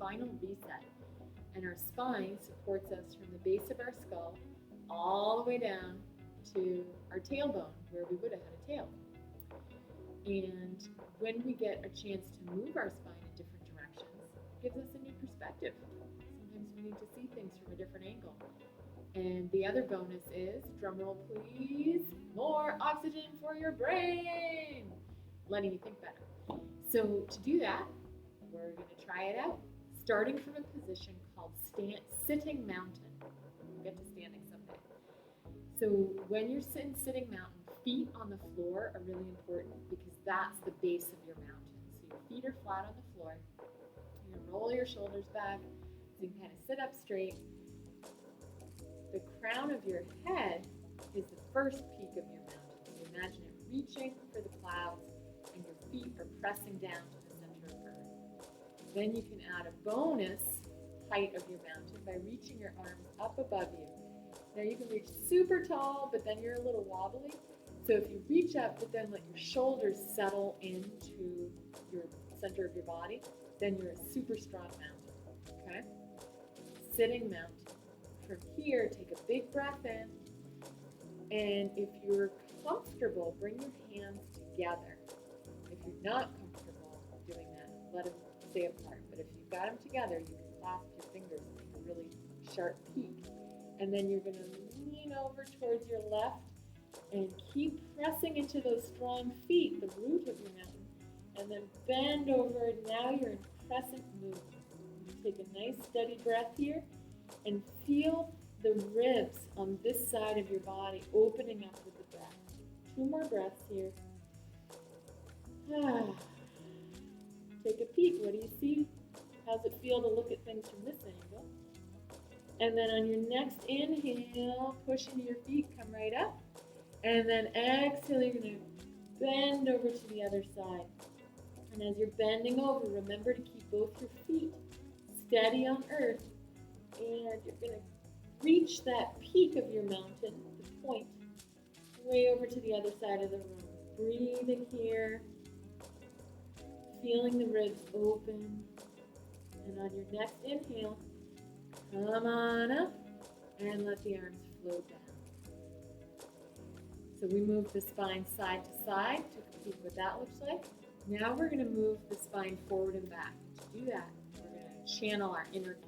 spinal reset. And our spine supports us from the base of our skull all the way down to our tailbone, where we would have had a tail. And when we get a chance to move our spine in different directions, it gives us a new perspective. Sometimes we need to see things from a different angle. And the other bonus is, drumroll please, more oxygen for your brain, letting you think better. So to do that, we're going to try it out, starting from a position called sitting mountain. We'll get to standing someday. So when you're sitting mountain, feet on the floor are really important because that's the base of your mountain. So your feet are flat on the floor. You're going to roll your shoulders back so you can kind of sit up straight. The crown of your head is the first peak of your mountain. So imagine it reaching for the clouds and your feet are pressing down to the center of earth. Then you can add a bonus height of your mountain by reaching your arms up above you. Now you can reach super tall, but then you're a little wobbly. So if you reach up, but then let your shoulders settle into your center of your body, then you're a super strong mountain, okay? Sitting mountain. From here, take a big breath in, and if you're comfortable, bring your hands together. If you're not comfortable doing that, let them stay apart. But if you've got them together, you can clasp your fingers and make a really sharp peak. And then you're going to lean over towards your left and keep pressing into those strong feet, the root of your mountain, and then bend over. Now you're in crescent movement. You take a nice steady breath here and feel the ribs on this side of your body opening up with the breath. 2 more breaths here. Take a peek. What do you see? How's it feel to look at things from this angle? And then on your next inhale, push into your feet, come right up. And then exhale, you're going to bend over to the other side. And as you're bending over, remember to keep both your feet steady on earth. And you're going to reach that peak of your mountain, the point, way over to the other side of the room. Breathing here, feeling the ribs open. And on your next inhale, come on up and let the arms float down. So we moved the spine side to side, took a peek what that looks like. Now we're going to move the spine forward and back. To do that, we're going to channel our inner cat.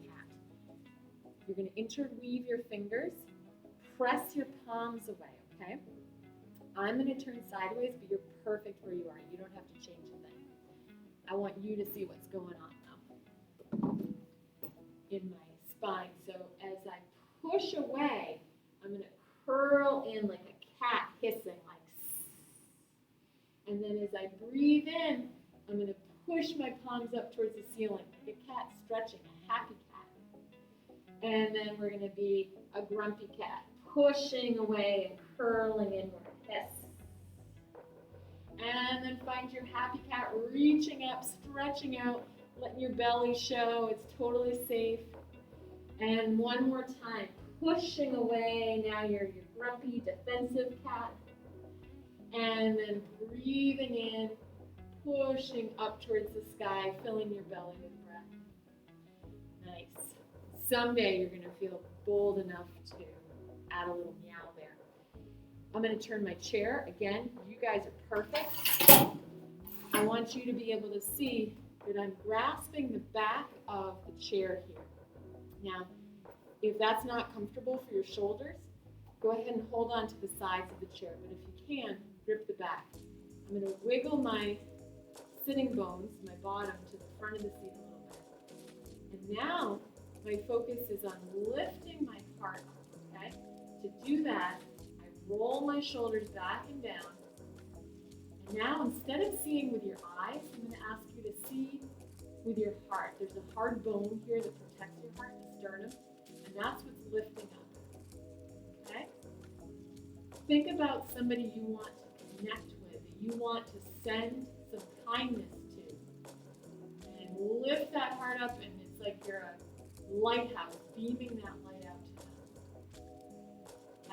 You're going to interweave your fingers, press your palms away, okay? I'm going to turn sideways, but you're perfect where you are. You don't have to change a thing. I want you to see what's going on now in my spine. So as I push away, I'm going to curl in like a cat hissing, like and then as I breathe in, I'm going to push my palms up towards the ceiling, like a cat stretching, a happy cat. And then we're going to be a grumpy cat, pushing away and curling inward. Hiss. And then find your happy cat, reaching up, stretching out, letting your belly show. It's totally safe. And one more time, pushing away. Now you're your grumpy, defensive cat. And then breathing in, pushing up towards the sky, filling your belly with breath. Nice. Someday you're going to feel bold enough to add a little meow there. I'm going to turn my chair. Again, you guys are perfect. I want you to be able to see that I'm grasping the back of the chair here. Now, if that's not comfortable for your shoulders, go ahead and hold on to the sides of the chair. But if you can, grip the back. I'm going to wiggle my sitting bones, my bottom, to the front of the seat a little bit. And now, my focus is on lifting my heart up, okay? To do that, I roll my shoulders back and down. And now, instead of seeing with your eyes, I'm going to ask you to see with your heart. There's a hard bone here that protects your heart, the sternum, and that's what's lifting up, okay? Think about somebody you want to connect with, that you want to send some kindness to. And lift that heart up, and it's like you're a lighthouse, beaming that light out to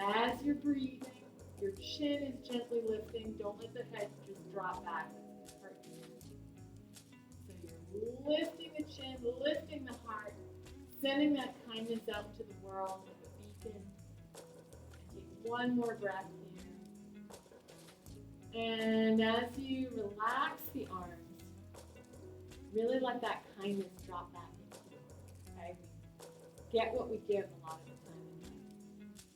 them. As you're breathing, your chin is gently lifting. Don't let the head just drop back. It's hard. So you're lifting the chin, lifting the heart, sending that kindness out into the world like a beacon. And take one more breath here. And as you relax the arms, really let that kindness drop back into you. Okay? We get what we give a lot of the time in life.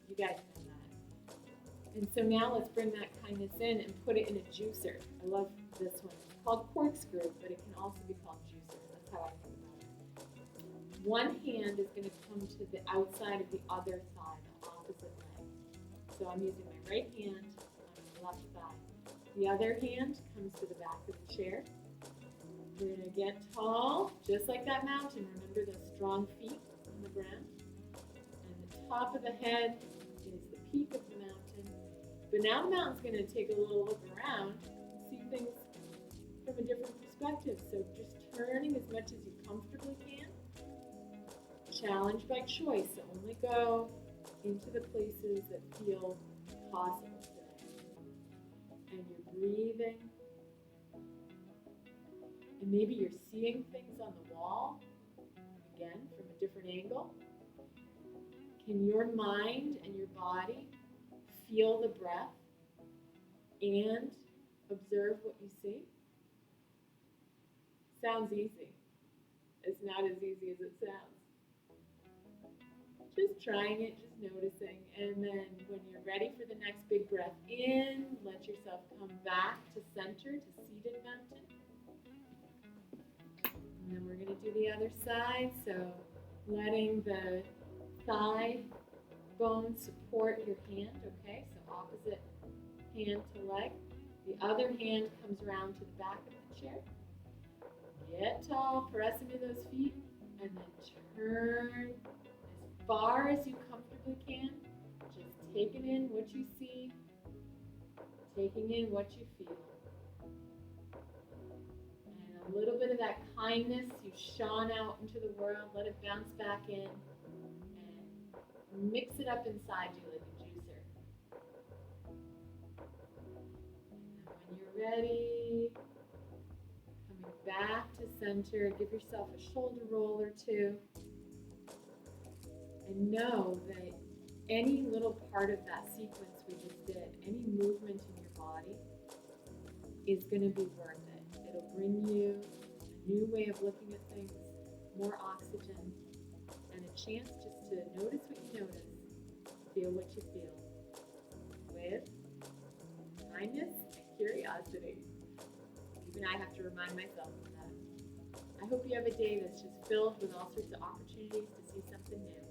You guys know that. And so now let's bring that kindness in and put it in a juicer. I love this one. It's called corkscrew, but it can also be called juicer. That's how I think about it. One hand is going to come to the outside of the other thigh, the opposite leg. So I'm using my right hand on my left thigh. The other hand comes to the back of the chair. We're going to get tall, just like that mountain. Remember those strong feet on the ground? And the top of the head is the peak of the mountain. But now the mountain's going to take a little look around and see things from a different perspective. So just turning as much as you comfortably can. Challenge by choice. So only go into the places that feel possible today. And you're breathing. And maybe you're seeing things on the wall, again, from a different angle. Can your mind and your body feel the breath and observe what you see? Sounds easy. It's not as easy as it sounds. Just trying it, just noticing. And then when you're ready for the next big breath in, let yourself come back to center, to seated mountain. And then we're going to do the other side. So letting the thigh bone support your hand, okay? So opposite hand to leg. The other hand comes around to the back of the chair. Get tall, press into those feet, and then turn as far as you comfortably can. Just taking in what you see, taking in what you feel. And a little bit of that kindness you shone out into the world, let it bounce back in. Mix it up inside you like a juicer. And when you're ready, coming back to center, give yourself a shoulder roll or two. And know that any little part of that sequence we just did, any movement in your body is going to be worth it. It'll bring you a new way of looking at things, more oxygen, and a chance just to notice what you notice, feel what you feel, with kindness and curiosity. Even I have to remind myself of that. I hope you have a day that's just filled with all sorts of opportunities to see something new.